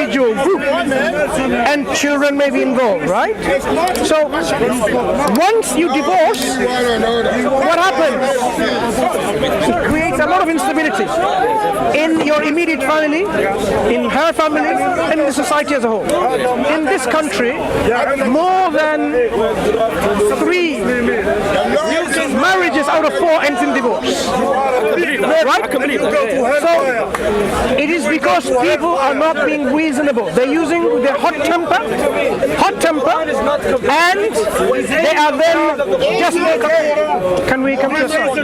individual group, and children may be involved, right? So once you divorce, what happens? It creates a lot of instability in your immediate family, in her family, and in the society as a whole. In this country, more than 3 marriages out of 4 ends in divorce. Right? So it is because people are not being reasonable. They're using their hot temper, and they are then just make up. Can we come to a side?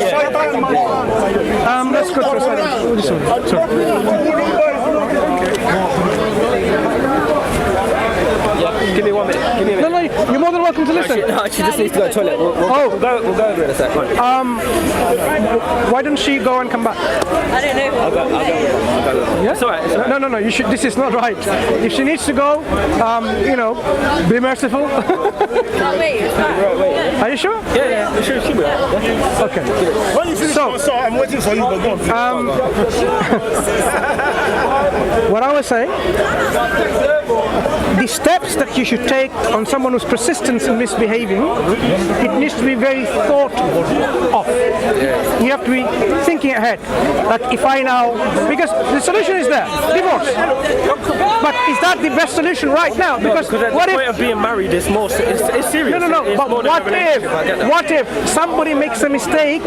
Let's go to a side. Sorry. Give me 1 minute. Give me a minute. No, you're more than welcome to listen. No, she just needs to go to the toilet. We'll go over in a sec. Why don't she go and come back? I don't know. I'll go. Yeah? It's alright. No. You should. This is not right. If she needs to go, be merciful. Wait, it's fine. Wait. Are you sure? Yeah. She'll be alright. Yeah. Okay. When you finish your song, I'm waiting for you, but go on. What I was saying, the steps that you should take on someone who's persistent in misbehaving, it needs to be very thought of. You have to be thinking ahead. Like if I now, because the solution is there, divorce. But is that the best solution right now? Because at what the point if of being married is more, it's serious. No. It's But more than what if somebody makes a mistake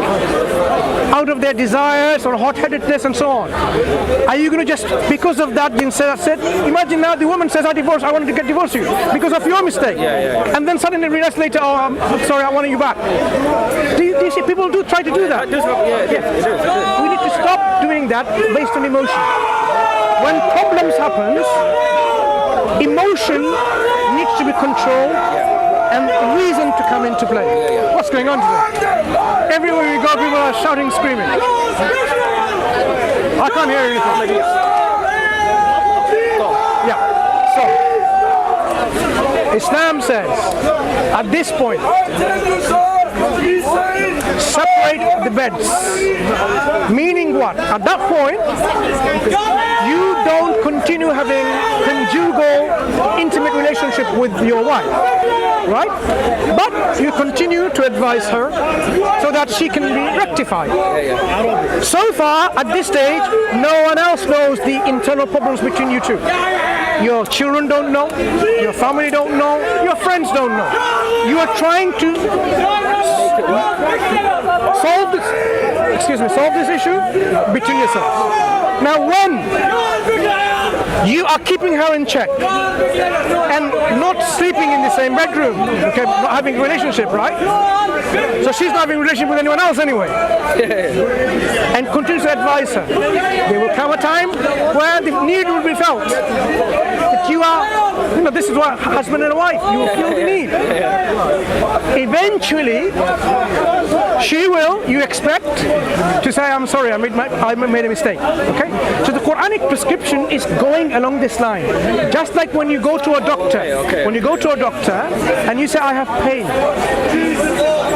out of their desires or hot-headedness and so on? Are you going to just, because of that, then say that's it? Imagine now the woman says, I wanted to get divorced you because of your mistake. Yeah. And then suddenly realize later, oh, I'm sorry, I want you back. Do you see people do try to do that? It does. We need to stop doing that based on emotion. When problems happen, emotion needs to be controlled and reason to come into play. What's going on today? Everywhere we go, people are shouting, screaming. I can't hear anything. So Islam says, at this point, separate the beds. Meaning what? At that point, you don't continue having conjugal, intimate relationship with your wife, right? But you continue to advise her so that she can be rectified. So far, at this stage, no one else knows the internal problems between you two. Your children don't know, your family don't know, your friends don't know. You are trying to solve this issue between yourselves. Now when you are keeping her in check and not sleeping in the same bedroom, okay, not having a relationship, right? So she's not having a relationship with anyone else anyway. And continue to advise her. There will come a time where the need will be felt. That you are, this is what husband and wife, you will feel the need. Eventually, she will, you expect, to say, I'm sorry, I made a mistake. Okay? So the Quranic prescription is going along this line. Just like when you go to a doctor. When you go to a doctor and you say, I have pain.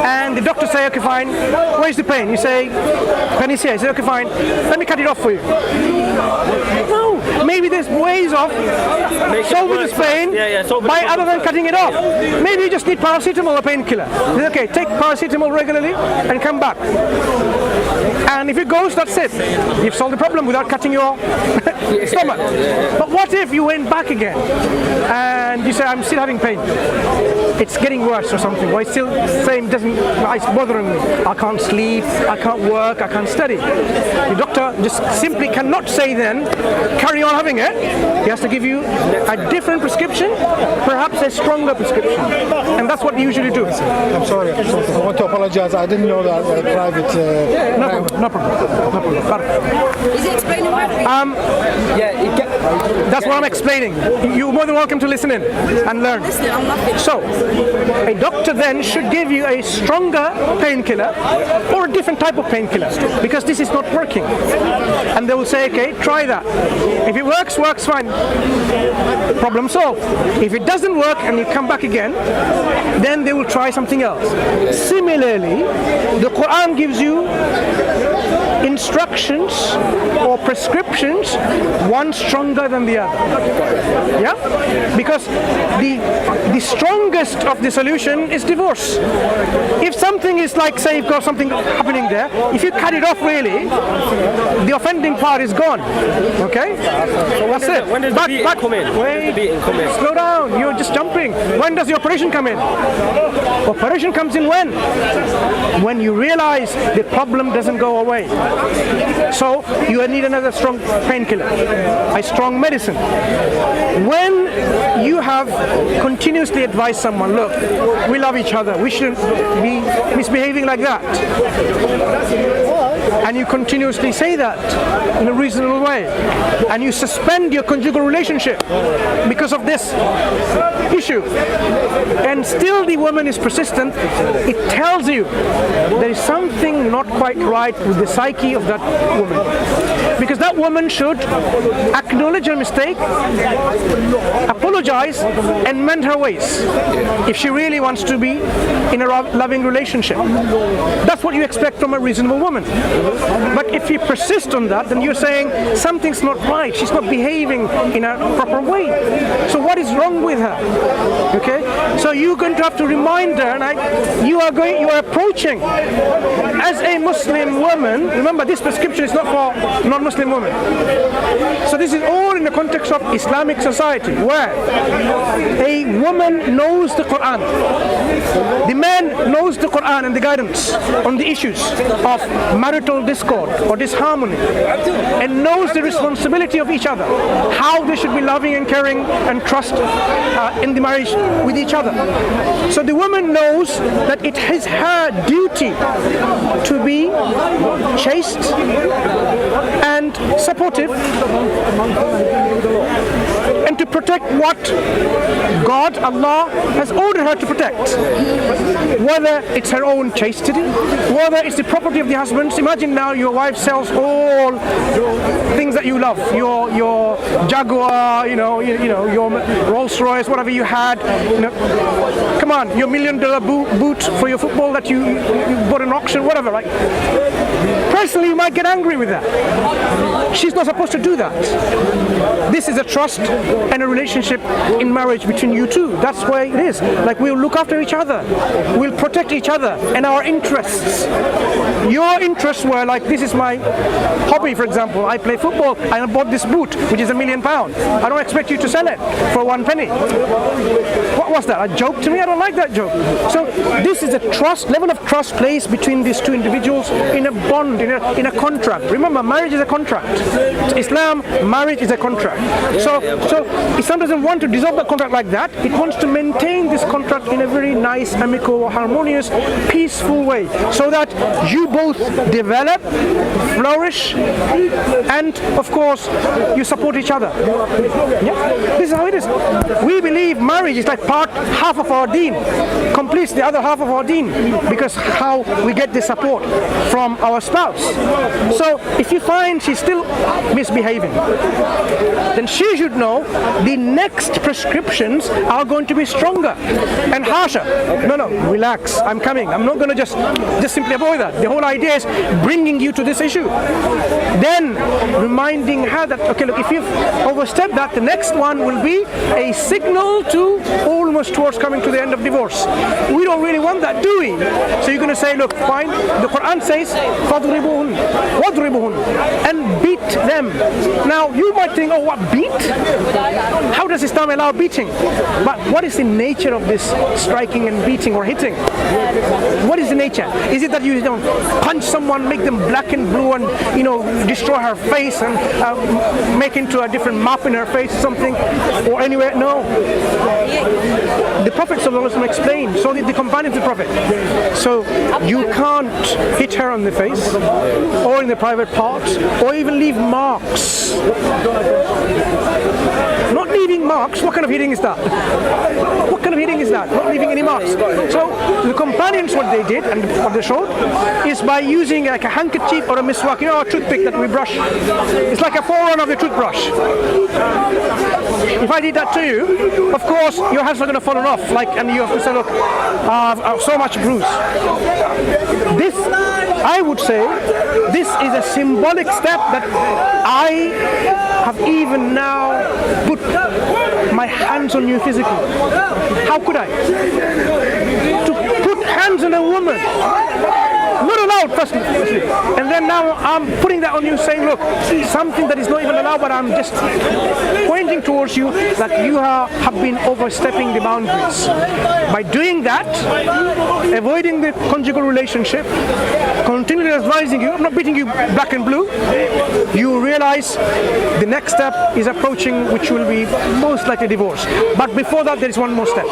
And the doctor say, okay, fine. Where's the pain? You say, Penny's here. He said, okay, fine. Let me cut it off for you. No. Maybe there's ways of solving this pain by other than cutting it off. Maybe you just need paracetamol or painkiller. Okay, take paracetamol regularly and come back. And if it goes, that's it. You've solved the problem without cutting your stomach. But what if you went back again and you say, I'm still having pain. It's getting worse or something. Or it's still saying, it's bothering me. I can't sleep, I can't work, I can't study. The doctor just simply cannot say then, carry on having it. He has to give you a different prescription, perhaps a stronger prescription. And that's what they usually do. I'm sorry, I want to apologize. I didn't know that private... No problem. Is it explaining that's what I'm explaining. You're more than welcome to listen in and learn. So, a doctor then should give you a stronger painkiller or a different type of painkiller because this is not working. And they will say, okay, try that. If it works fine. Problem solved. If it doesn't work and you come back again, then they will try something else. Similarly, the Quran gives you in instructions or prescriptions, one stronger than the other. Yeah? Because the strongest of the solution is divorce. If something is like, say, you've got something happening there, if you cut it off really, the offending part is gone. Okay? That's it. When does the beating come in? Wait, slow down. You're just jumping. When does the operation come in? Operation comes in when? When you realize the problem doesn't go away. So you need another strong painkiller, a strong medicine. When you have continuously advised someone, look, we love each other, we shouldn't be misbehaving like that, and you continuously say that in a reasonable way, and you suspend your conjugal relationship because of this issue, and still the woman is persistent, it tells you there is something not quite right with the psyche of that woman. Because that woman should acknowledge her mistake, apologize, and mend her ways if she really wants to be in a loving relationship. That's what you expect from a reasonable woman. But if you persist on that, then you're saying something's not right. She's not behaving in a proper way. So what is wrong with her? Okay? So you're going to have to remind her, and you are approaching as a Muslim woman. Remember, this prescription is not for non-Muslim women. So this is all in the context of Islamic society, where a woman knows the Quran, the man knows the Quran and the guidance on the issues of marital discord or disharmony, and knows the responsibility of each other, how they should be loving and caring and trust in the marriage with each other. So the woman knows that it is her duty to be chaste and supportive and to protect what God, Allah, has ordered her to protect. Whether it's her own chastity, whether it's the property of the husband. Imagine now your wife sells all things that you love, your Jaguar, your Rolls Royce, whatever you had. Come on, your $1 million boot for your football that you bought an auction, whatever. Right? Personally, you might get angry with that. She's not supposed to do that. This is a trust and a relationship in marriage between you two. That's where it is. Like, we'll look after each other, we'll protect each other and our interests. Your interests were like, this is my hobby, for example. I play football. I bought this boot, which is £1 million. I don't expect you to sell it for 1 penny. What was that? A joke to me? I don't like that joke. So this is a trust, level of trust placed between these two individuals in a bond, in a contract. Remember, marriage is a contract. Islam, marriage is a contract. So Islam doesn't want to dissolve the contract like that. It wants to maintain this contract in a very nice, amicable, harmonious, peaceful way, so that you both develop, flourish, and of course you support each other. Yeah? This is how it is. We believe marriage is like half of our deen, completes the other half of our deen, because how we get the support from our spouse. So if you find she's still misbehaving, then she should know the next prescriptions are going to be stronger and harsher. No, relax, I'm coming. I'm not going to just simply avoid that. The whole idea is bringing you to this issue. Then reminding her that, okay, look, if you've overstepped that, the next one will be a signal to almost towards coming to the end of divorce. We don't really want that, do we? So you're going to say, look, fine, the Quran says, فَضْرِبُهُنْ وَضْرِبُهُنْ, and beat them. Now, you might think, oh, what, beat? How does Islam allow beating? But what is the nature of this striking and beating or hitting? What is the nature? Is it that you punch someone, make them black and blue, and destroy her face and make into a different map in her face or something, or anywhere? No. The Prophet ﷺ explained, so did the companions of the Prophet. So you can't hit her on the face or in the private parts or even leave marks. Not leaving marks? What kind of hitting is that? What kind of hitting is that? Not leaving any marks. So the companions, what they did and what they showed is by using like a handkerchief or a miswak, you know, a toothpick that we brush. It's like a forerunner of the toothbrush. If I did that to you, of course your hands are going to fall off, and you have to say, look, I've so much bruise. This, I would say, this is a symbolic step that I have even now put my hands on you physically. How could I? To put hands on a woman, not allowed, firstly. And then now I'm putting that on you, saying, look, something that is not even allowed, but I'm just pointing towards you that you have been overstepping the boundaries. By doing that, avoiding the conjugal relationship, continually advising you, I'm not beating you black and blue, you realize the next step is approaching, which will be most likely divorce. But before that, there is one more step,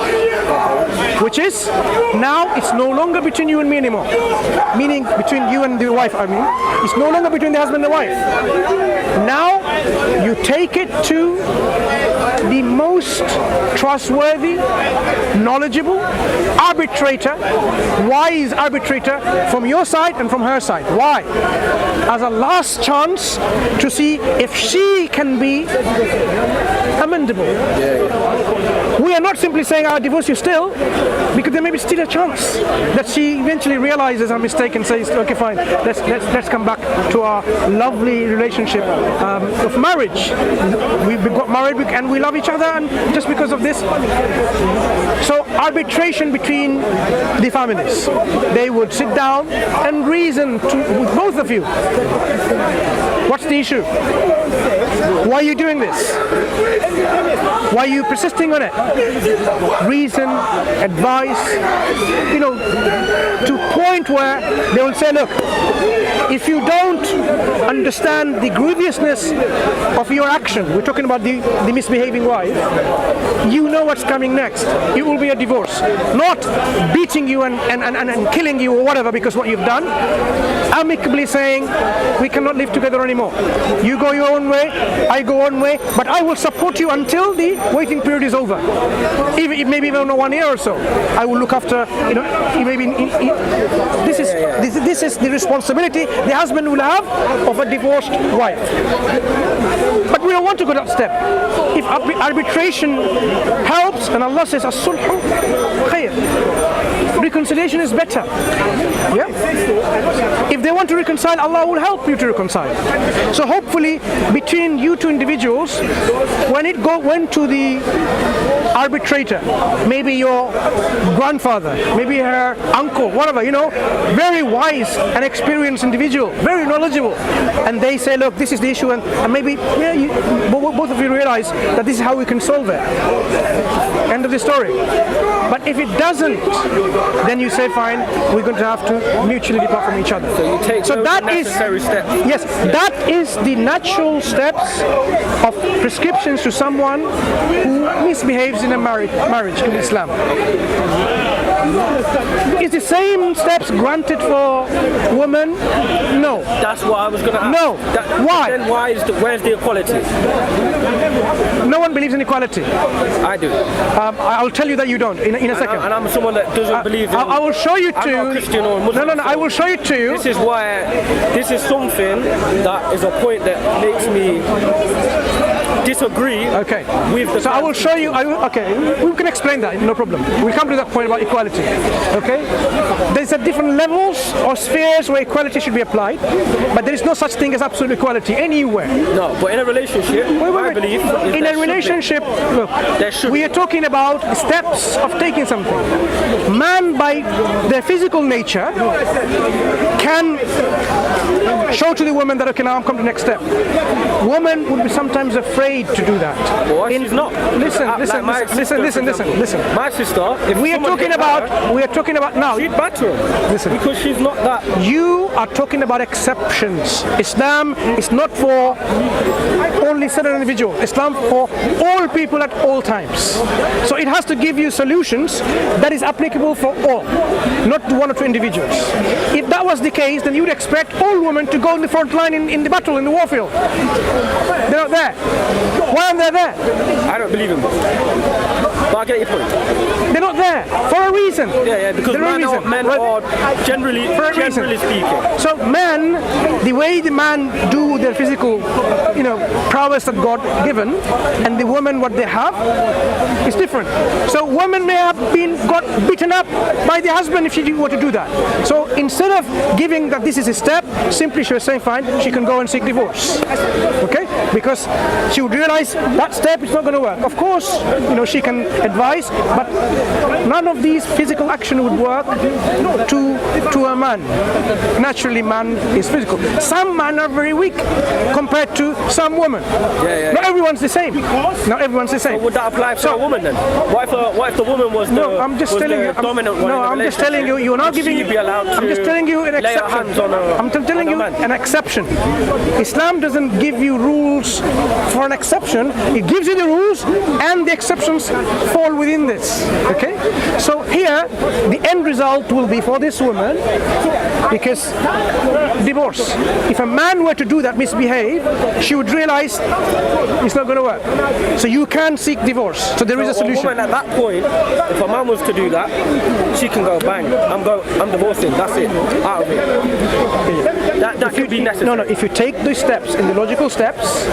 which is now it's no longer between you and me anymore. Meaning between you and the wife, I mean. It's no longer between the husband and the wife. Now you take it to the most trustworthy, knowledgeable arbitrator, wise arbitrator from your side and from her side. Why? As a last chance to see if she can be amendable. We are not simply saying I'll divorce you still, because there may be still a chance that she eventually realizes her mistake and says, okay, fine, let's come back to our lovely relationship of marriage. We got married and we love each other, and just because of this. So arbitration between the families. They would sit down and reason with both of you. What's the issue? Why are you doing this? Why are you persisting on it? Reason, advice, to a point where they will say, look, if you don't understand the grievousness of your action, we're talking about the misbehaving wife, you know what's coming next. It will be a divorce. Not beating you and killing you or whatever because what you've done. Amicably saying, we cannot live together anymore. You go your own way, I go one way, but I will support you until the waiting period is over. Even maybe even 1 year or so. I will look after, this is the responsibility the husband will have of a divorced wife. But we don't want to go that step. If arbitration helps, and Allah says, as-sulhu khair. Reconciliation is better. Yeah? If they want to reconcile, Allah will help you to reconcile. So hopefully, between you two individuals, when it went to the arbitrator, maybe your grandfather, maybe her uncle, whatever, very wise and experienced individual, very knowledgeable, and they say, look, this is the issue, and maybe both of you realize that this is how we can solve it. End of the story. But if it doesn't, then you say, fine, we're going to have to mutually depart from each other. So you take those necessary steps. Yes, that is the natural steps of prescriptions to someone who misbehaves in a marriage in Islam. Is the same steps granted for women? No. That's what I was going to ask. No. Why? Then where's the equality? No one believes in equality. I do. I'll tell you that you don't in a second. And I'm someone that doesn't believe in... I will show you I'm not Christian or Muslim. No, I will show you to you. This is something that is a point that makes me disagree with the... So I will show you, we can explain that, no problem. We'll come to that point about equality, okay? There's different levels or spheres where equality should be applied, but there is no such thing as absolute equality anywhere. No, but in a relationship, I believe... In a relationship, look, we are talking about steps of taking something. Man, by their physical nature, can show to the woman that, okay, now I'm coming to the next step. Woman would be sometimes afraid to do that. Well, she's not. Listen. My sister, if we are talking about now. She'd batter him. Listen. Because she's not that. You are talking about exceptions. Islam is not for only certain individuals. Islam for all people at all times. So it has to give you solutions that is applicable for all, not one or two individuals. If that was the case, then you would expect all women to go in the front line in the battle, in the warfield. They're not there. Why aren't they there? I don't believe him. But I get your point. They're not there for a reason. Yeah, because men are generally speaking. So men, the way the man do their physical, prowess that God given, and the woman what they have is different. So women may have got beaten up by the husband if she were to do that. So instead of giving that this is a step, simply she was saying fine, she can go and seek divorce. Okay? Because she would realize that step is not going to work. Of course, she can advise, but none of these physical action would work to a man. Naturally, man is physical. Some men are very weak compared to some women. Not everyone's the same. Not everyone's the same. So would that apply for a woman then? What if the woman was the dominant one? No, I'm just telling you. You're not giving. I'm just telling you an exception. I'm telling you an exception. Islam doesn't give you rules for an exception. It gives you the rules, and the exceptions fall within this. Okay? So here, the end result will be for this woman, because divorce. If a man were to do that, misbehave, she would realize it's not going to work. So you can seek divorce. So there is a solution. A woman at that point, if a man was to do that, she can go bang. I'm divorcing. That's it. Out of it. That could be necessary. No. If you take these steps, in the logical steps,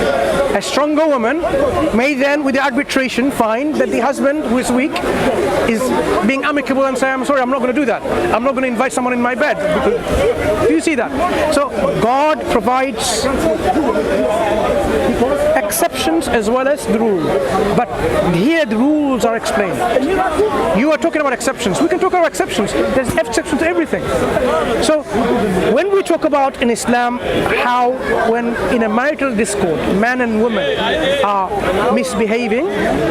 a stronger woman may then, with the arbitration, find that the husband who is weak is being amicable and say, I'm sorry, I'm not going to do that. I'm not going to invite someone in my bed. Do you see that? So God provides exceptions as well as the rule. But here the rules are explained. You are talking about exceptions. We can talk about exceptions. There's exceptions to everything. So when we talk about in Islam how when in a marital discord man and woman are misbehaving,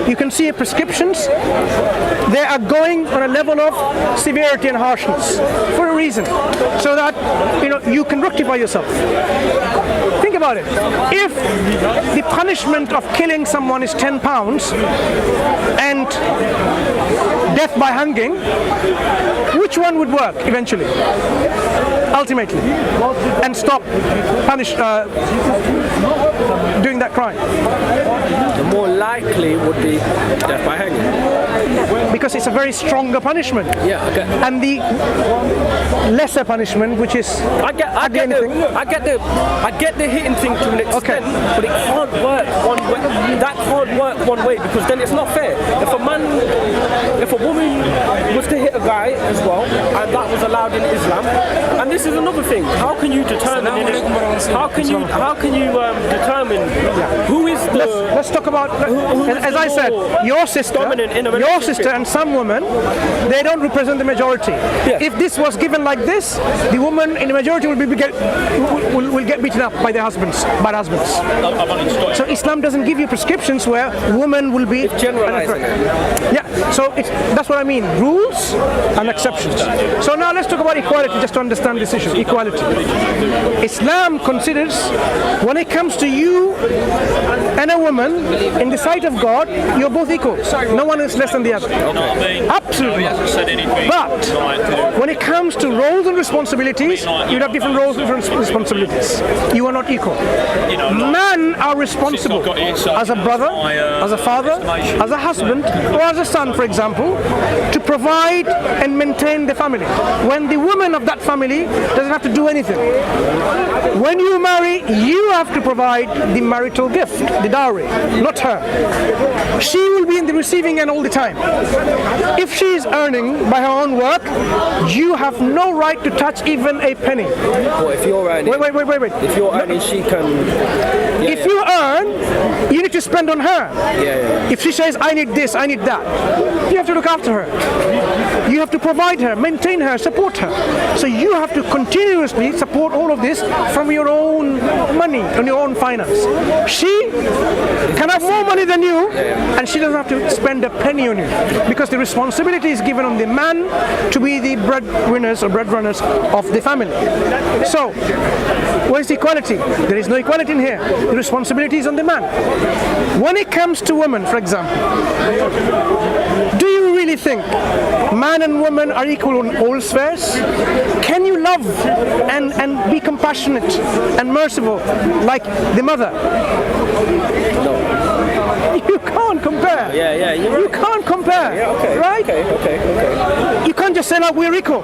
you can see prescriptions. They are going on a level of severity and harshness for a reason, so that you can rectify yourself. Think about it. If the punishment of killing someone is 10 pounds and death by hanging, which one would work eventually? Ultimately, and stop doing that crime. The more likely would be death by hanging, because it's a very stronger punishment. Yeah, okay. And the lesser punishment, which is I get the hitting thing to an extent, but it can't work one way. That can't work one way, because then it's not fair. If a woman was to hit a guy as well, and that was allowed in Islam, and this is another thing. How can you determine? How can you determine who is the? Let's talk about. As I said, your sister and some women, they don't represent the majority. Yeah. If this was given like this, the woman in the majority will get beaten up by their husbands, So Islam doesn't give you prescriptions where women will be generalizing. Yeah. So that's what I mean. Rules and exceptions. So now let's talk about equality, just to understand this issue. Equality. Islam considers when it comes to you and a woman, in the sight of God, you're both equal. No one is less than the other. Absolutely. But when it comes to roles and responsibilities, you have different roles and different responsibilities. You are not equal. Men are responsible as a brother, as a father, as a husband, or as a son, for example, to provide and maintain the family. When the woman of that family doesn't have to do anything. When you marry, you have to provide the marital gift, the dowry, not her. She will be in the receiving end all the time. If she is earning by her own work, you have no right to touch even a penny. Well, if you're earning, wait. If you're earning, she can. If you earn, you need to spend on her. Yeah. If she says, I need this, I need that, you have to look after her. You have to provide her, maintain her, support her. So you have to continuously support all of this from your own money and your own finance. She can have more money than you, and she doesn't have to spend a penny on you, because the responsibility is given on the man to be the breadwinners or breadrunners of the family. So, where is equality? There is no equality in here. The responsibility is on the man. When it comes to women, for example, do you really think man and woman are equal in all spheres? Can you love and be compassionate and merciful like the mother? You can't compare. Yeah, you're right. You can't compare. Yeah, okay. Right? Okay. You can't just say, like, we're equal.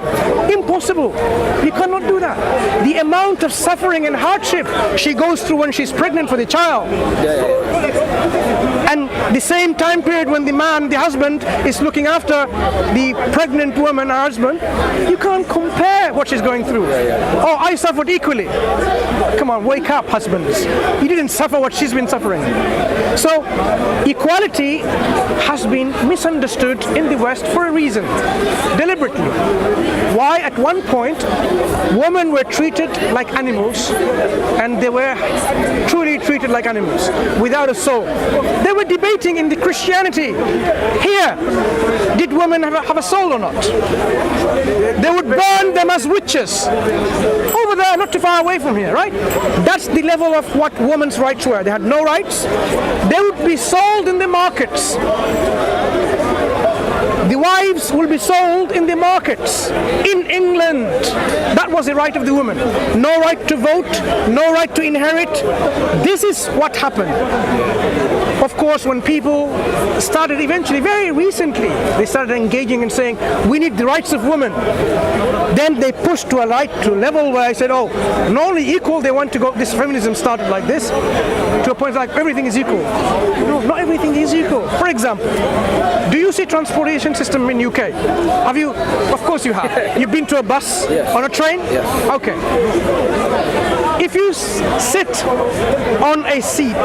Impossible. You cannot do that. The amount of suffering and hardship she goes through when she's pregnant for the child. And the same time period when the man, the husband, is looking after the pregnant woman, her husband, you can't compare what she's going through. Oh, I suffered equally. Come on, wake up, husbands. You didn't suffer what she's been suffering. So, equality has been misunderstood in the West for a reason, deliberately. Why, at one point, women were treated like animals, and they were truly treated like animals, without a soul. They were debating in the Christianity. Here, did women have a soul or not? They would burn them as witches. Over there, not too far away from here, right? That's the level of what women's rights were. They had no rights. They would be sold in the markets. The wives will be sold in the markets. In England, that was the right of the woman. No right to vote, no right to inherit. This is what happened. Of course, when people started eventually, very recently, they started engaging and saying, we need the rights of women. Then they pushed to a level where I said, oh, not only equal, they want to go, this feminism started like this, to a point like everything is equal. No, not everything is equal. For example, do you see transportation system in UK? Have you? Of course you have. You've been to a bus, on a train? Yes. Okay. If you sit on a seat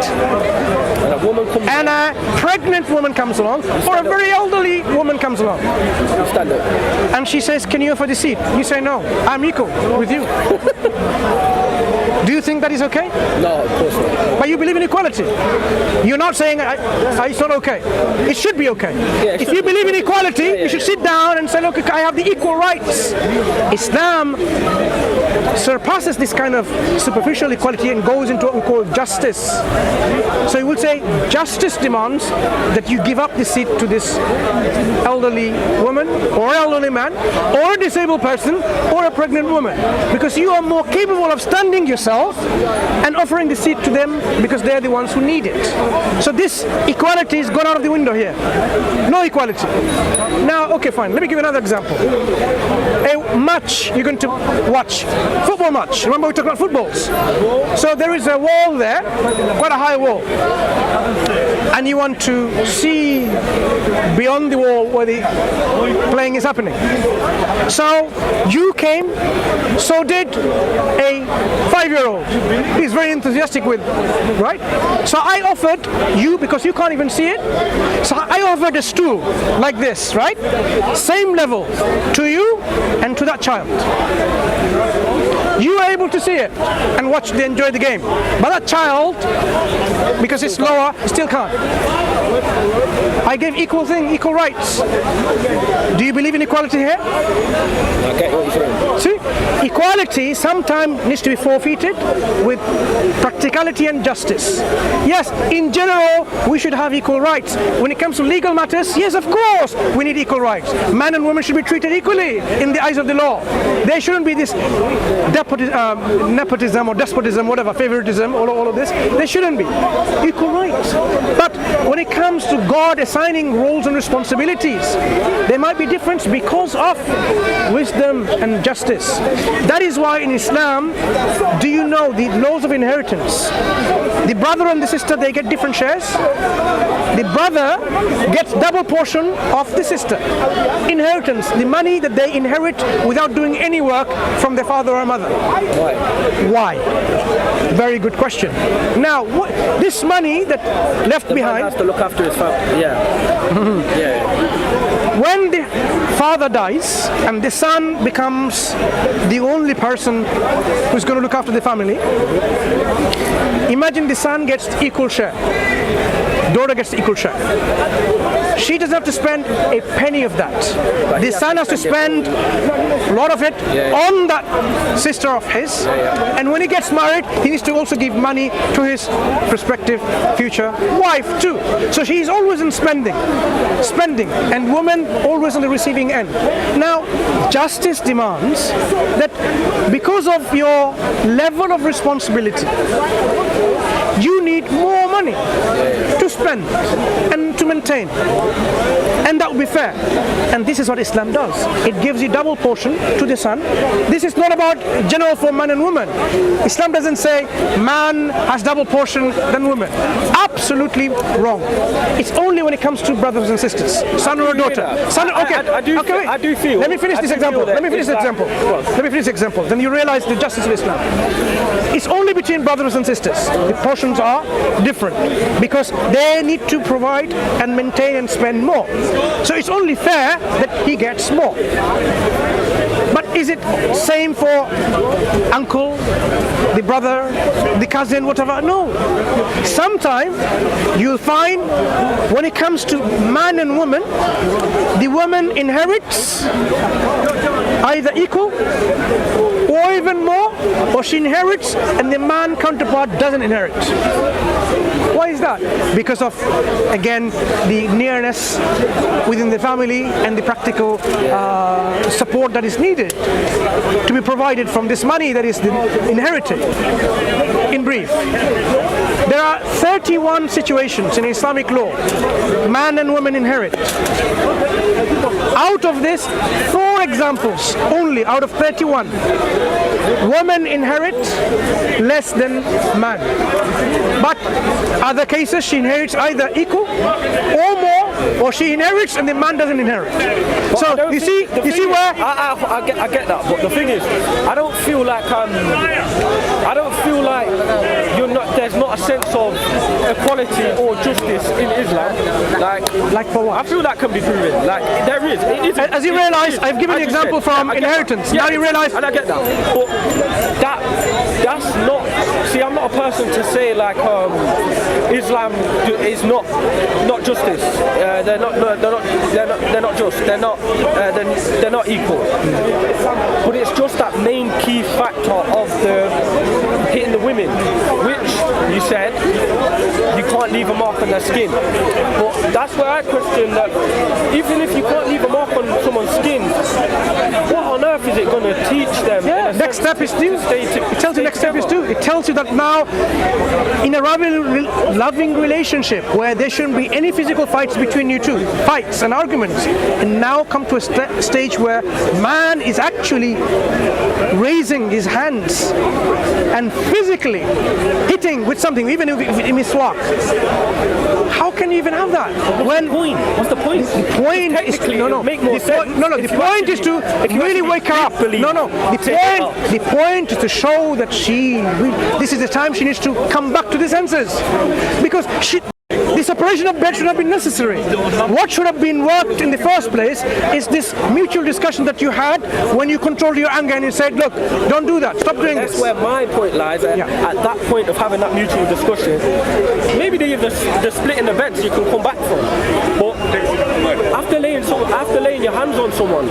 and a pregnant woman comes along, or a very elderly woman comes along, and she says, can you offer the seat? You say, no, I'm equal with you. Do you think that is okay? No, of course not. But you believe in equality. You're not saying it's not okay. It should be okay. Yeah, if you believe in equality, you should sit down and say, look, I have the equal rights. Islam surpasses this kind of superficial equality and goes into what we call justice. So he will say, justice demands that you give up the seat to this elderly woman, or elderly man, or a disabled person, or a pregnant woman, because you are more capable of standing yourself and offering the seat to them because they're the ones who need it. So this equality is gone out of the window here. No equality. Now, okay, fine. Let me give you another example. A match you're going to watch. Football match. Remember we talked about footballs. So there is a wall there, quite a high wall. And you want to see beyond the wall where the playing is happening. So you came, so did a 5-year-old. He's very enthusiastic with, right? So I offered you, because you can't even see it, so I offered a stool like this, right? Same level to you and to that child. You are able to see it and enjoy the game. But that child, because it's lower, still can't. I gave equal rights. Do you believe in equality here? I get what you're saying. See, equality sometimes needs to be forfeited with practicality and justice. Yes, in general, we should have equal rights. When it comes to legal matters, yes, of course, we need equal rights. Man and woman should be treated equally in the eyes of the law. There shouldn't be this nepotism or despotism, whatever, favoritism, all of this. There shouldn't be. Equal rights. But when it comes to God assigning roles and responsibilities, there might be difference because of wisdom and justice. That is why in Islam, do you know the laws of inheritance? The brother and the sister, they get different shares. The brother gets double portion of the sister. Inheritance, the money that they inherit without doing any work from their father or mother. Why? Very good question. Now, this money that left behind has to look after his family. Yeah. When the father dies and the son becomes the only person who's going to look after the family, imagine the son gets equal share. Daughter gets equal share. She doesn't have to spend a penny of that. The son has to spend a lot of it on that sister of his. And when he gets married, he needs to also give money to his prospective future wife too. So she's always in spending, and woman always on the receiving end. Now, justice demands that because of your level of responsibility, you need more money to spend and to maintain. And that would be fair. And this is what Islam does. It gives you double portion to the son. This is not about general for man and woman. Islam doesn't say man has double portion than woman. Absolutely wrong. It's only when it comes to brothers and sisters, son or a daughter. Son, okay. I do feel. Let me finish this example. Let me finish this example. Then you realize the justice of Islam. It's only between brothers and sisters. The portions are different because they need to provide and maintain and spend more. So it's only fair that he gets more. But is it same for uncle, the brother, the cousin, whatever? No. Sometimes you'll find when it comes to man and woman, the woman inherits either equal or even more, or she inherits and the man counterpart doesn't inherit. Why is that? Because of, again, the nearness within the family and the practical support that is needed to be provided from this money that is inherited. In brief, there are 31 situations in Islamic law man and woman inherit. Out of this, 4 examples only out of 31. Women inherit less than man. But other cases she inherits either equal or more, or she inherits and the man doesn't inherit. So you see where I get that, but the thing is, I don't feel like you're not. There's not a sense of equality or justice in Islam. like for what? I feel that can be proven. Like there is. It is. As you realize, I've given an example from inheritance. Now you realize, and I get that, but that's not. See, I'm not a person to say like Islam is not justice. They're not just. They're not equal. But it's just that main key factor of the hitting the women, which you said you can't leave a mark on their skin. But that's where I question that even if you can't leave a mark on someone's skin, what on earth is it going to teach them? yeah, next step is due. It tells you next step is due. It tells you that now in a loving relationship where there shouldn't be any physical fights between you two, fights and arguments, and now come to a stage where man is actually raising his hands and physically hitting with something, even if in miswak. How can you even have that? What's the point? The point is the point is to really wake her up. The point is to show that this is the time she needs to come back to the senses, because the separation of bed should have been necessary. What should have been worked in the first place is this mutual discussion that you had when you controlled your anger and you said, look, don't do that, stop doing this. That's where my point lies. At that point of having that mutual discussion, maybe the split in the beds you can come back from. But after laying your hands on someone,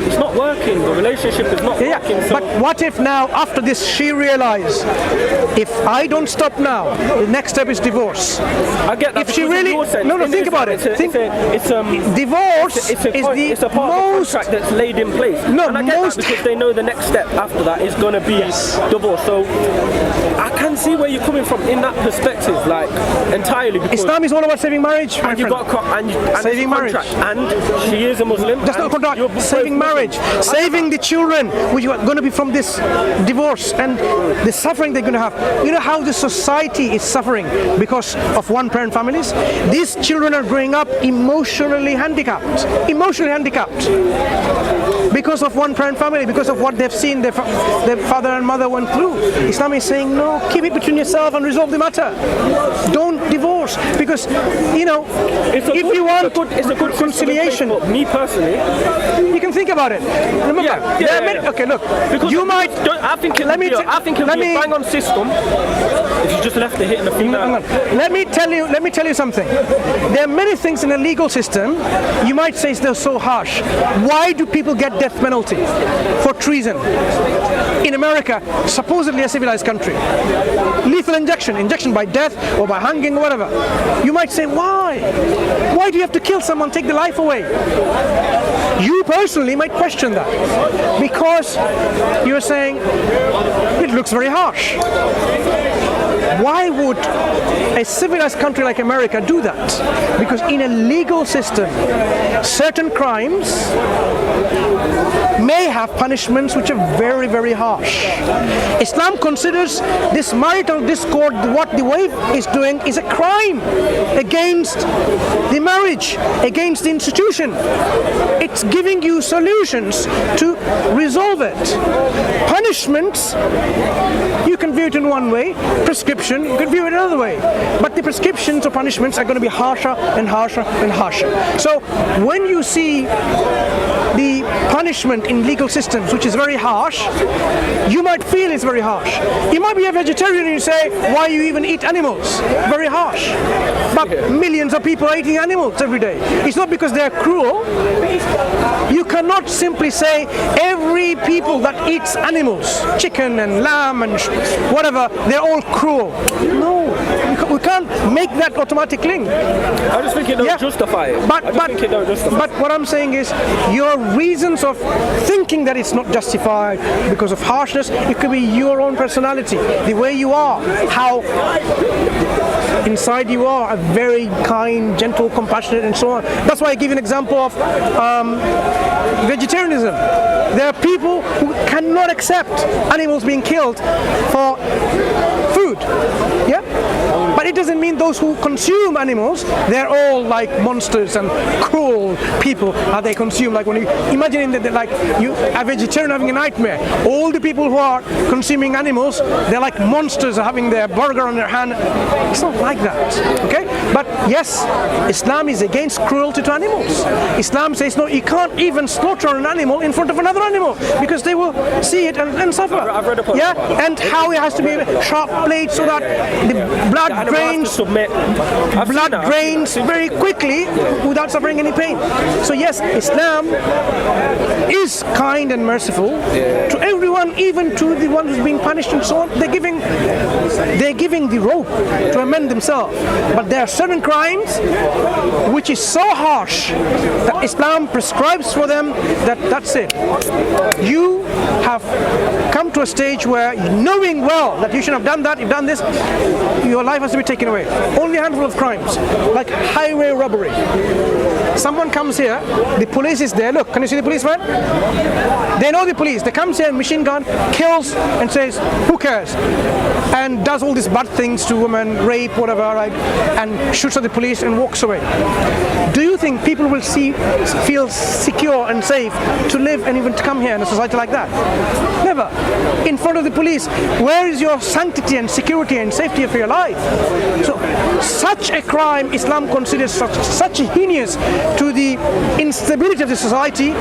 it's not working. The relationship is not working. So but what if now, after this, she realized, if I don't stop now, the next step is divorce. I get that. If she really, think about it. Divorce is the most contract that's laid in place. No, and I get that because they know the next step after that is going to be divorce. So I can see where you're coming from in that perspective, like entirely. Because Islam is all about saving marriage, my and you friend. got saving marriage, and she is a Muslim. That's not a contract. Saving marriage, saving the children which are going to be from this divorce and the suffering they're going to have. You know how the society is suffering because of one-parent families? These children are growing up emotionally handicapped because of one-parent family, because of what they've seen their father and mother went through. Islam is saying, no, keep it between yourself and resolve the matter. Don't divorce, because if you want it's a good conciliation. But me personally, you can think about it. Remember, okay, look, because you might. I think it would be a bang-on system if you just left the hit in the female. Let me tell you something. There are many things in the legal system you might say they're so harsh. Why do people get death penalty for treason? In America, supposedly a civilized country, lethal injection by death or by hanging or whatever. You might say, why? Why do you have to kill someone, take the life away. You personally might question that because you're saying it looks very harsh. Why would a civilized country like America do that? Because in a legal system, certain crimes may have punishments which are very, very harsh. Islam considers this marital discord, what the wife is doing, is a crime against the marriage, against the institution. It's giving you solutions to resolve it. Punishments, you can view it in one way. Prescription, you can view it another way. But the prescriptions or punishments are going to be harsher and harsher and harsher. So when you see the punishment in legal systems, which is very harsh, you might feel it's very harsh. You might be a vegetarian and you say, why you even eat animals? Very harsh. But millions of people are eating animals every day. It's not because they're cruel. You cannot simply say every people that eats animals, chicken and lamb and whatever, they're all cruel. No, we can't make that automatic link. I just think you don't justify it. But what I'm saying is, your reasons of thinking that it's not justified because of harshness, it could be your own personality, the way you are, how inside you are, a very kind, gentle, compassionate, and so on. That's why I give an example of vegetarianism. There are people who cannot accept animals being killed for food. Yeah? But it doesn't mean those who consume animals, they're all like monsters and cruel people how they consume. Like when you imagine that, like you a vegetarian having a nightmare. All the people who are consuming animals, they're like monsters having their burger on their hand. It's not like that. Okay? But yes, Islam is against cruelty to animals. Islam says no, you can't even slaughter an animal in front of another animal because they will see it and suffer. I've read a point. Yeah, and how it has to be sharp blade so that the blood drains very quickly without suffering any pain. So yes, Islam is kind and merciful to everyone, even to the one who's being punished and so on. They're giving the rope to amend themselves. But there are certain crimes which is so harsh that Islam prescribes for them that that's it. You have come to a stage where, knowing well that you should have done that, you've done this, your life has to be taken away. Only a handful of crimes, like highway robbery. Someone comes here, the police is there. Look, can you see the policeman? They know the police. They comes here, machine gun, kills, and says, "Who cares?" And does all these bad things to women, rape, whatever, right? And shoots at the police and walks away. Do you think people will feel secure and safe to live and even to come here in a society like that? Never. In front of the police, where is your sanctity and security and safety of your life? So, such a crime Islam considers such heinous to the instability of the society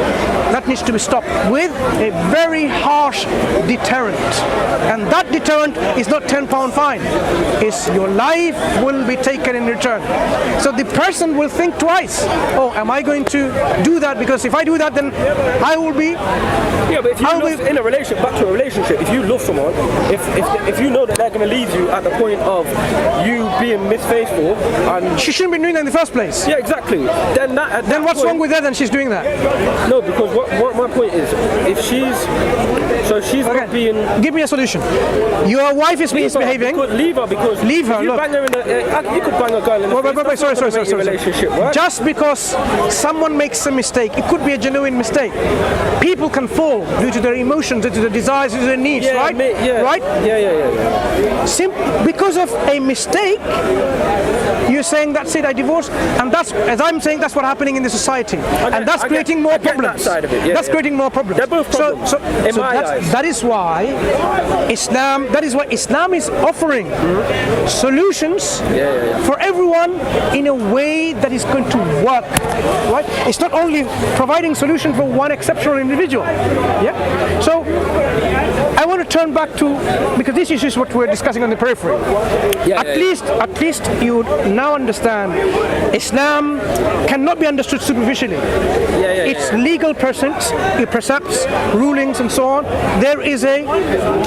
that needs to be stopped with a very harsh deterrent. And that deterrent is not £10 fine. It's your life will be taken in return. So the person will think twice. Oh, am I going to do that? Because if I do that, then I will be... Yeah, but if you love, in a relationship, back to a relationship, if you love someone, if you know that they're going to leave you at the point of you being misfaithful, and she shouldn't be doing that in the first place. Yeah, exactly. Then what's wrong with her? Then she's doing that. No, because what my point is, if she's not being. Give me a solution. Your wife is misbehaving. Leave her because leave her. You Look. bang her in the, you could bang a girl in the face. Sorry. Relationship, right? Just because someone makes a mistake, it could be a genuine mistake. People can fall due to their emotions, due to their desires, due to their needs, right? Right? Yeah. Because of a mistake, you're saying that's it, I divorce, and that's, as I'm saying, that's what's happening in the society, and that's creating more problems. That's creating more problems. They're both problems. That is why Islam is offering solutions for everyone in a way that is going to work. Right? It's not only providing solution for one exceptional individual. Yeah. So I want to turn back to, because this is what we're discussing on the periphery. At least you now understand Islam cannot be understood superficially. It's legal precepts, rulings and so on. There is a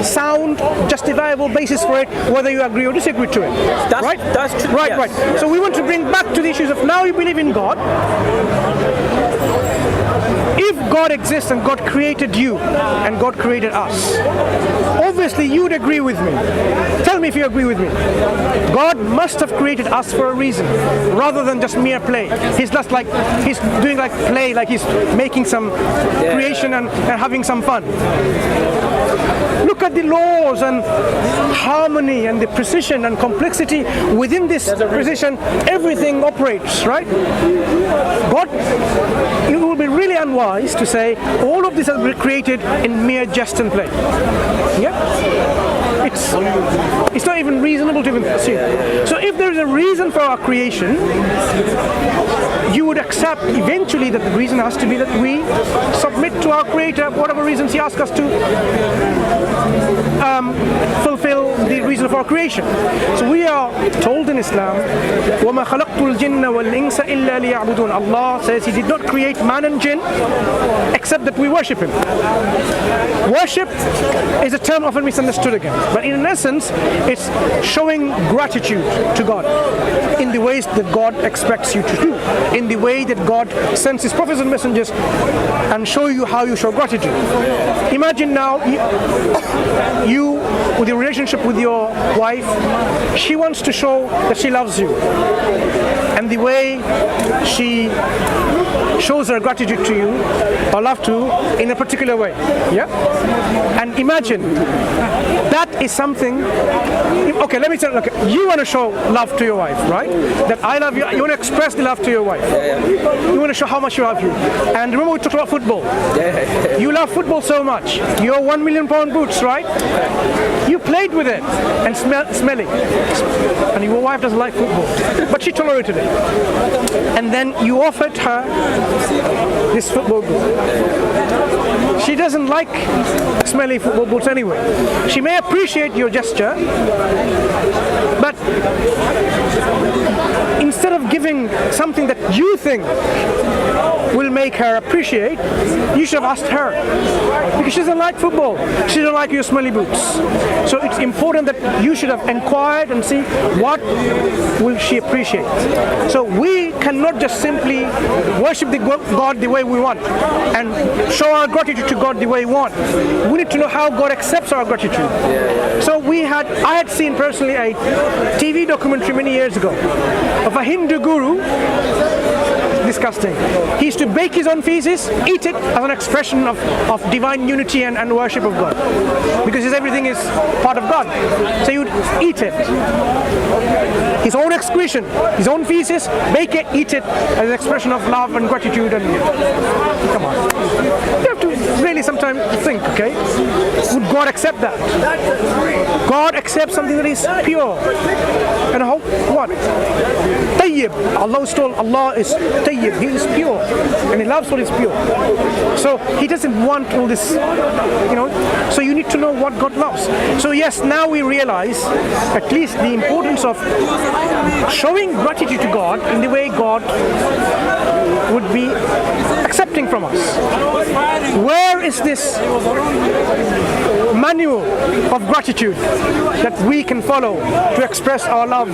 sound, justifiable basis for it, whether you agree or disagree to it. Right? That's true. Right. So we want to bring back to the issues of now you believe in God. If God exists and God created you and God created us, obviously you'd agree with me. Tell me if you agree with me. God must have created us for a reason, rather than just mere play. He's just like, he's doing like play, like he's making some creation and having some fun. Look at the laws and harmony and the precision and complexity within this precision. Everything operates, right? God, it will be really unwise to say all of this has been created in mere jest and play. It's not even reasonable to even assume. So if there is a reason for our creation, you would accept eventually that the reason has to be that we submit to our Creator, whatever reasons He asks us to fulfill the reason for our creation. So we are told in Islam, وَمَا خَلَقْتُ الْجِنَّ وَالْإِنسَ إِلَّا لِيَعْبُدُونَ. Allah says He did not create man and jinn except that we worship Him. Worship is a term often misunderstood again, but in essence it's showing gratitude to God in the ways that God expects you to do, in the way that God sends His prophets and messengers and show you how you show gratitude. Imagine now you with your relationship with your wife, she wants to show that she loves you, and the way she shows her gratitude to you or love to in a particular way. And imagine that is something. Okay, let me tell you, you want to show love to your wife, right? That I love you. You want to express the love to your wife. You want to show how much you love you. And remember we talked about football. You love football so much. Your £1 million boots, right? You played with it and smelling. And your wife doesn't like football, but she tolerated it. And then you offered her this football boot. She doesn't like smelly football boots anyway. She may appreciate your gesture, but instead of giving something that you think will make her appreciate, you should have asked her, because she doesn't like football. She doesn't like your smelly boots. So it's important that you should have inquired and see what will she appreciate. So we cannot just simply worship God the way we want and show our gratitude to God the way we want. We need to know how God accepts our gratitude. So I had seen personally a TV documentary many years ago of a Hindu guru. Disgusting. He used to bake his own feces, eat it as an expression of divine unity and worship of God, because everything is part of God. So you would eat it, his own excretion, his own feces, bake it, eat it as an expression of love and gratitude. And come on, you have to really sometimes think, okay, would God accept that? God accepts something that is pure. And how? What? Tayyib. Allah is tayyib. He is pure, and He loves what is pure. So He doesn't want all this, So you need to know what God loves. So yes, now we realize at least the importance of showing gratitude to God in the way God would be accepting from us. Where is this manual of gratitude that we can follow to express our love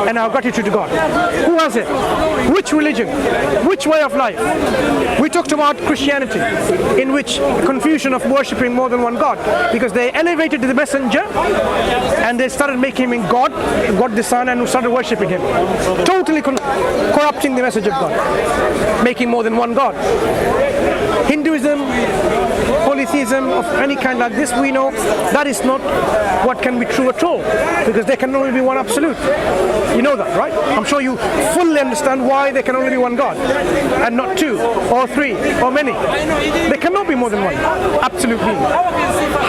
and our gratitude to God? Who has it? Which religion? Which way of life? We talked about Christianity, in which confusion of worshipping more than one God, because they elevated the messenger and they started making him God the Son, and started worshipping him, totally corrupting the message of God, making more than one God. Hinduism, polytheism of any kind like this, we know that is not what can be true at all, because there can only be one absolute. You know that, right? I'm sure you fully understand why there can only be one God and not two or three or many. There cannot be more than one absolute being.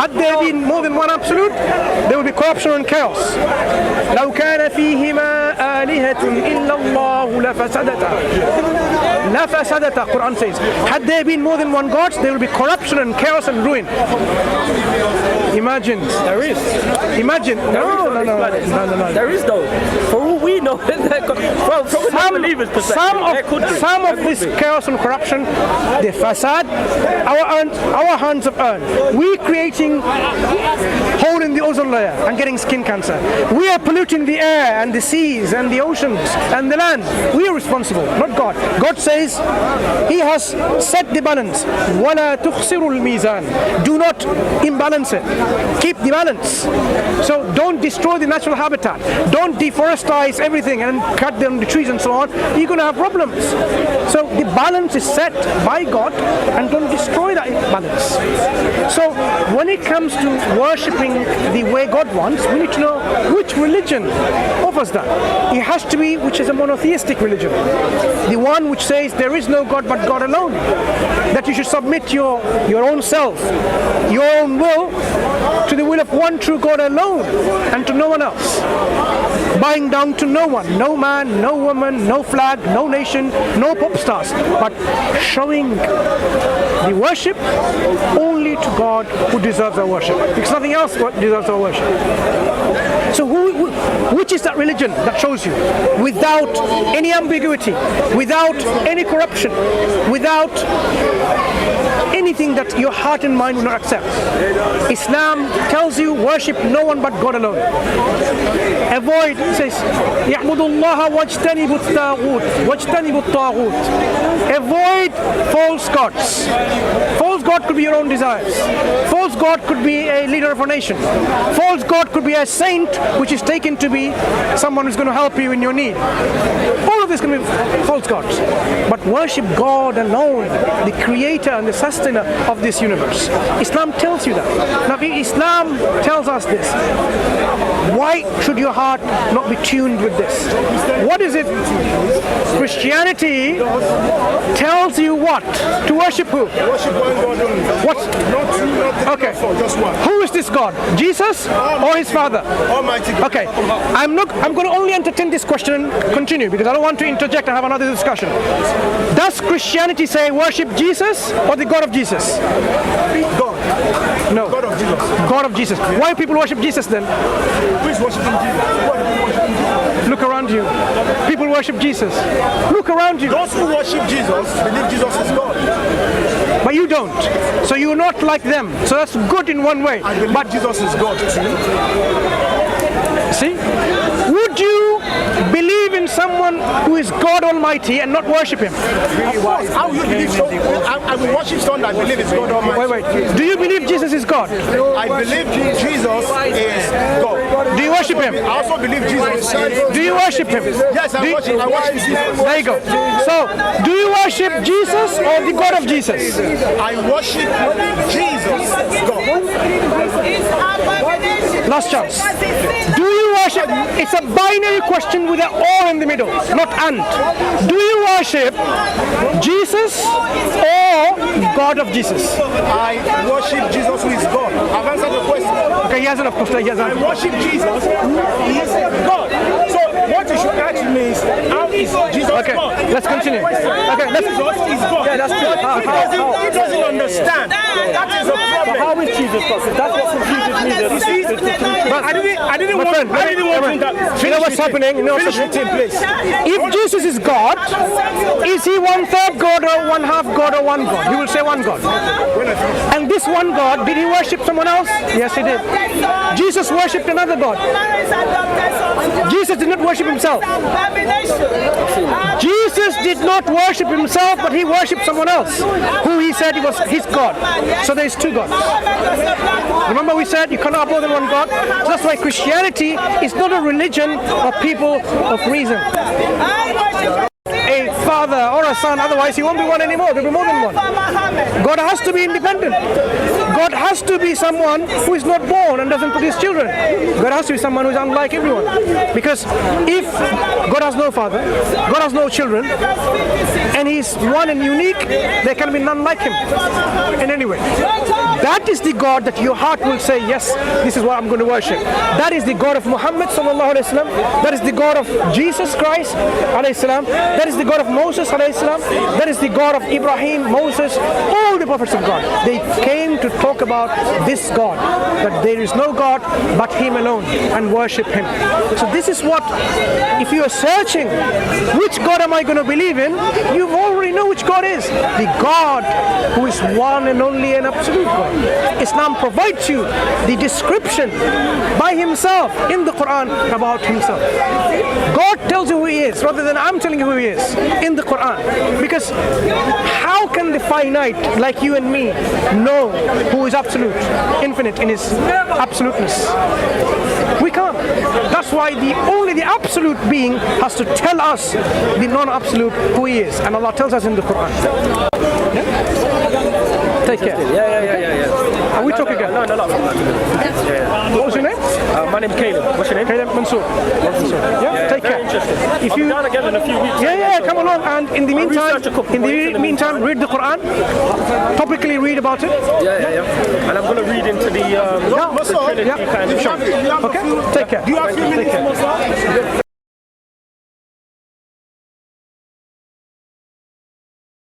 Had there been more than one absolute, there would be corruption and chaos. لو كان فيهما آلهة إلا الله لَفَسَدَتَ, Quran says. Had there been more than one God, there will be corruption and chaos and ruin. Imagine. There is. Imagine. No. There is though. For all we know, well, from a non-believer's perspective, some of this chaos and corruption, the fasad, our hands have earned. We creating hole in the ozone layer and getting skin cancer. We are polluting the air and the seas and the oceans and the land. We are responsible, not God. God says He has set the balance. وَلَا تُخْسِرُوا الْمِيزَانِ. Do not imbalance it. Keep the balance. So don't destroy the natural habitat. Don't deforestize everything and cut down the trees and so on. You're going to have problems. So the balance is set by God, and don't destroy that balance. So when it comes to worshipping the way God wants, we need to know which religion offers that. It has to be which is a monotheistic religion. The one which says there is no God but God alone. That you should submit your own self, your own will, to the will of one true God alone and to no one else. Bowing down to no one, no man, no woman, no flag, no nation, no pop stars, but showing the worship only to God who deserves our worship, because nothing else deserves our worship. So which is that religion that shows you without any ambiguity, without any corruption, without anything that your heart and mind will not accept? Islam tells you worship no one but God alone. Avoid, it says, يَعْبُدُ اللَّهَ وَاجْتَنِبُ الطَّاغُوتِ. Avoid false gods. False god could be your own desires. False god could be a leader of a nation. False god could be a saint which is taken to be someone who's going to help you in your need. All of this can be false gods. But worship God alone, the creator and the sustainer of this universe. Islam tells you that. Now Islam tells us this. Why should your heart not be tuned with this? What is it? Christianity tells you what? To worship who? Worship one God only. What? Not okay. just one. Who is this God? Jesus or his Father? Almighty God. Okay. I'm going to only entertain this question and continue because I don't want to interject and have another discussion. Does Christianity say worship Jesus or the God of Jesus? God. No. God of Jesus. God of Jesus. Why people worship Jesus then? Who is worshiping Jesus? What are you worshiping? Look around you. People worship Jesus. Look around you. Those who worship Jesus believe Jesus is God. But you don't. So you're not like them. So that's good in one way. I believe but Jesus is God too. See? Would you believe in someone who is God Almighty and not worship Him? Of course. How will you believe so? I will worship someone that believes is God Almighty. Wait. Do you believe Jesus is God? I believe Jesus is God. Do you worship Him? I also believe Jesus is God. Do you worship Him? Yes, I worship Jesus. There you go. So, do you worship Jesus or the God of Jesus? I worship Jesus, God. Last chance. Do you worship? It's a binary question with an or in the middle, not and. Do you worship Jesus or God of Jesus? I worship Jesus who is God. I've answered the question. Okay, he hasn't, of course. He hasn't. I worship Jesus who is God. So what you should ask me is, how is Jesus okay, God? let's continue. Okay, let's. Jesus is God. Yeah, that's true. He doesn't understand. That is a problem. how is Jesus God? That's what confuses me. But I didn't want that. You know what's happening? You know what's happening? If Jesus is God, is He 1/3 God or 1/2 God or one God? He will say one God. And this one God, did He worship someone else? Yes, He did. Jesus worshipped another God. Jesus did not worship Himself. Jesus did not worship Himself, but He worshipped someone else, who He said He was His God. So there's two gods. Remember we said you cannot have more than one God? So that's why Christianity is not a religion of people of reason. A father or a son, otherwise He won't be one anymore. There'll be more than one. God has to be independent. God has to be someone who is not born and doesn't produce children. God has to be someone who is unlike everyone. Because if God has no father, God has no children, and He's one and unique. There can be none like Him in any way. That is the God that your heart will say, yes, this is what I'm going to worship. That is the God of Muhammad sallallahu alaihi wasallam. That is the God of Jesus Christ alayhi salam. That is the God of Moses alayhi salam. That is the God of Ibrahim, Moses, all the prophets of God. They came to talk about this God, that there is no God but Him alone, and worship Him. So this is what, if you are searching, which God am I going to believe in? You already know which God is. The God who is one and only and absolute God. Islam provides you the description by Himself in the Quran about Himself. God tells you who He is rather than I'm telling you who He is in the Quran. Because how can the finite, like you and me, know who is absolute, infinite in His absoluteness? We can't. That's why only the absolute being has to tell us, the non-absolute, who He is. And Allah tells us in the Quran. Yeah? Take care. Yeah. Are we talking again? No. What was your name? My name's Caleb. What's your name? Caleb Mansur. Yeah, take care. If you down again in a few weeks. Come along. And in the meantime, read the Quran. Topically read about it. Yeah. And I'm going to read into the Trinity kind of. Okay. Take care. Do you have a few minutes?